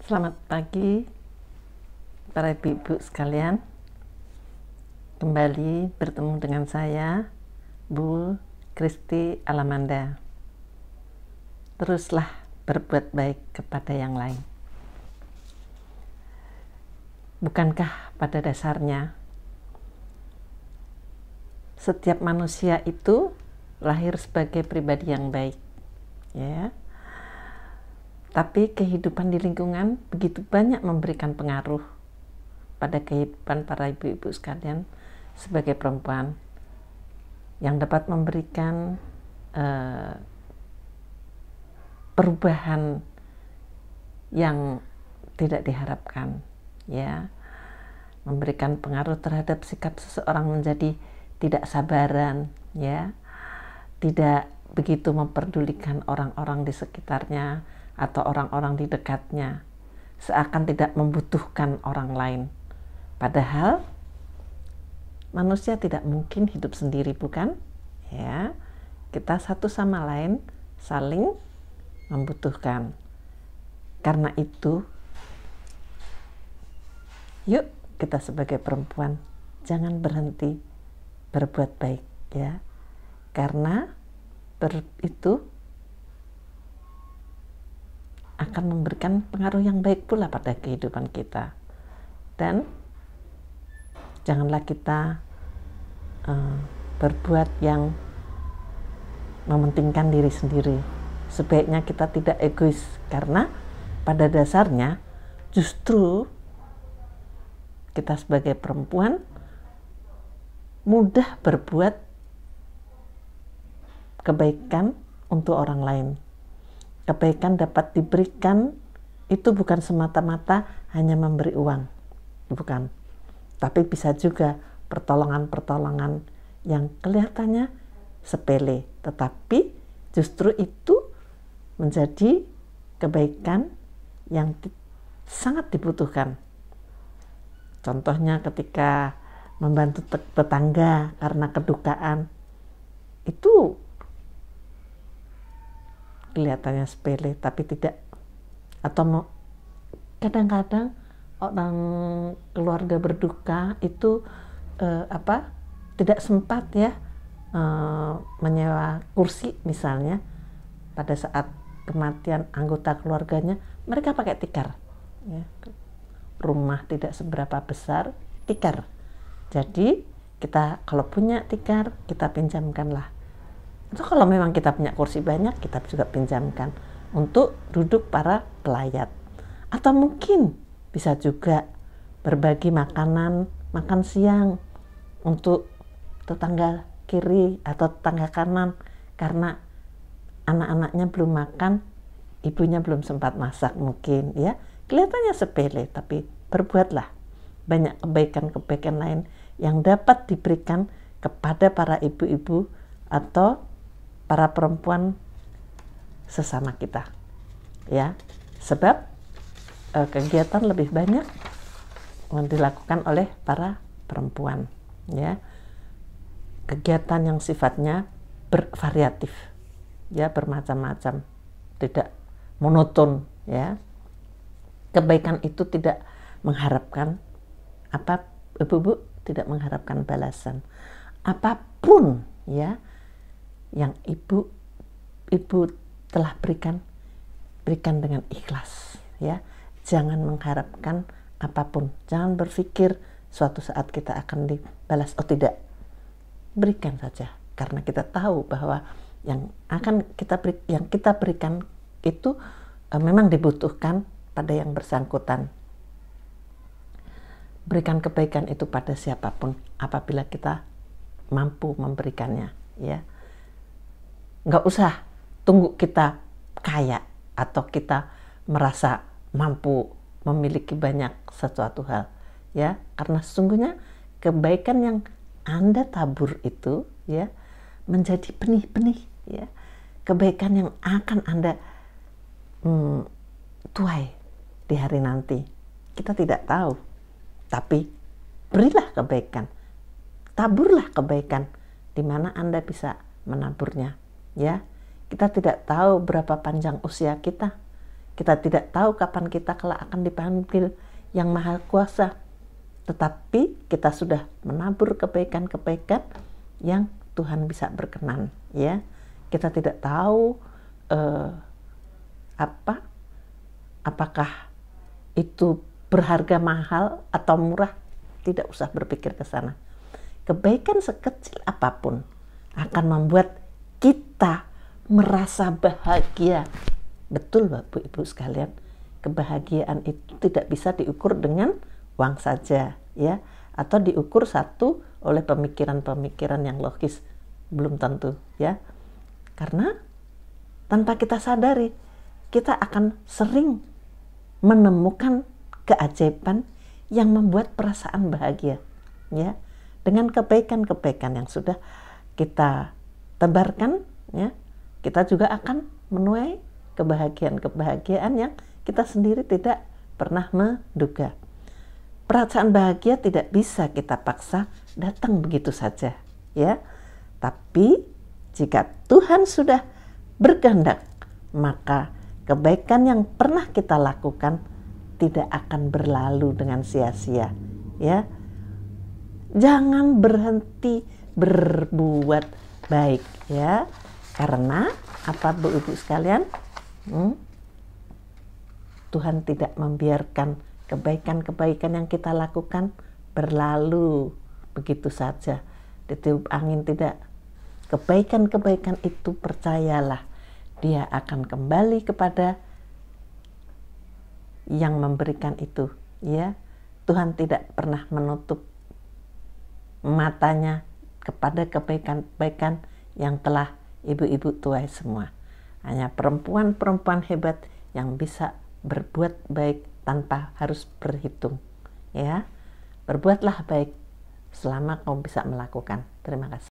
Selamat pagi para ibu-ibu sekalian. Kembali bertemu dengan saya, Bu Kristi Alamanda. Teruslah berbuat baik kepada yang lain. Bukankah pada dasarnya setiap manusia itu lahir sebagai pribadi yang baik, ya? Tapi kehidupan di lingkungan begitu banyak memberikan pengaruh pada kehidupan para ibu-ibu sekalian sebagai perempuan yang dapat memberikan perubahan yang tidak diharapkan, ya, memberikan pengaruh terhadap sikap seseorang menjadi tidak sabaran, ya, tidak begitu memperdulikan orang-orang di sekitarnya atau orang-orang di dekatnya, seakan tidak membutuhkan orang lain. Padahal manusia tidak mungkin hidup sendiri, bukan? Ya, kita satu sama lain saling membutuhkan. Karena itu, yuk kita sebagai perempuan jangan berhenti berbuat baik, ya. Karena itu akan memberikan pengaruh yang baik pula pada kehidupan kita. Dan janganlah kita berbuat yang mementingkan diri sendiri. Sebaiknya kita tidak egois, karena pada dasarnya justru kita sebagai perempuan mudah berbuat kebaikan untuk orang lain. Kebaikan dapat diberikan itu bukan semata-mata hanya memberi uang, bukan. Tapi bisa juga pertolongan-pertolongan yang kelihatannya sepele, tetapi justru itu menjadi kebaikan yang sangat dibutuhkan. Contohnya ketika membantu tetangga karena kedukaan, itu kelihatannya sepele, tapi tidak. Atau kadang-kadang orang keluarga berduka itu tidak sempat, ya, menyewa kursi misalnya pada saat kematian anggota keluarganya, mereka pakai tikar, ya. Rumah tidak seberapa besar, tikar. Jadi kita kalau punya tikar, kita pinjamkanlah. Itu kalau memang kita punya kursi banyak, kita juga pinjamkan untuk duduk para pelayat. Atau mungkin bisa juga berbagi makanan, makan siang untuk tetangga kiri atau tetangga kanan, karena anak-anaknya belum makan, ibunya belum sempat masak mungkin, ya. Kelihatannya sepele, tapi berbuatlah banyak kebaikan-kebaikan lain yang dapat diberikan kepada para ibu-ibu atau para perempuan sesama kita, ya. Sebab kegiatan lebih banyak dilakukan oleh para perempuan, ya. Kegiatan yang sifatnya bervariatif, ya, bermacam-macam, tidak monoton, ya. Kebaikan itu tidak mengharapkan ibu-ibu tidak mengharapkan balasan apapun, ya, yang ibu telah berikan dengan ikhlas, ya. Jangan mengharapkan apapun, jangan berpikir suatu saat kita akan dibalas. Oh tidak, berikan saja, karena kita tahu bahwa yang kita berikan itu memang dibutuhkan pada yang bersangkutan. Berikan kebaikan itu pada siapapun apabila kita mampu memberikannya, ya. Nggak usah tunggu kita kaya atau kita merasa mampu memiliki banyak sesuatu hal, ya, karena sesungguhnya kebaikan yang Anda tabur itu, ya, menjadi benih-benih, ya, kebaikan yang akan Anda tuai di hari nanti. Kita tidak tahu, tapi berilah kebaikan, taburlah kebaikan di mana Anda bisa menaburnya, ya. Kita tidak tahu berapa panjang usia kita. Kita tidak tahu kapan kita kelak akan dipanggil Yang Maha Kuasa. Tetapi kita sudah menabur kebaikan-kebaikan yang Tuhan bisa berkenan, ya. Kita tidak tahu apakah itu berharga mahal atau murah. Tidak usah berpikir ke sana. Kebaikan sekecil apapun akan membuat kita merasa bahagia. Betul Bapak Ibu sekalian, kebahagiaan itu tidak bisa diukur dengan uang saja, ya, atau diukur satu oleh pemikiran-pemikiran yang logis, belum tentu, ya. Karena tanpa kita sadari, kita akan sering menemukan keajaiban yang membuat perasaan bahagia, ya, dengan kebaikan-kebaikan yang sudah kita tebarkan, ya. Kita juga akan menuai kebahagiaan-kebahagiaan yang kita sendiri tidak pernah menduga. Perasaan bahagia tidak bisa kita paksa datang begitu saja, ya. Tapi jika Tuhan sudah berkehendak, maka kebaikan yang pernah kita lakukan tidak akan berlalu dengan sia-sia, ya. Jangan berhenti berbuat baik, ya. Karena apa Bu Ibu sekalian? Tuhan tidak membiarkan kebaikan-kebaikan yang kita lakukan berlalu begitu saja, ditiup angin, tidak. Kebaikan-kebaikan itu, percayalah, dia akan kembali kepada yang memberikan itu, ya. Tuhan tidak pernah menutup matanya kepada kebaikan-kebaikan yang telah ibu-ibu tuai semua. Hanya perempuan-perempuan hebat yang bisa berbuat baik tanpa harus berhitung, ya. Berbuatlah baik selama kau bisa melakukan. Terima kasih.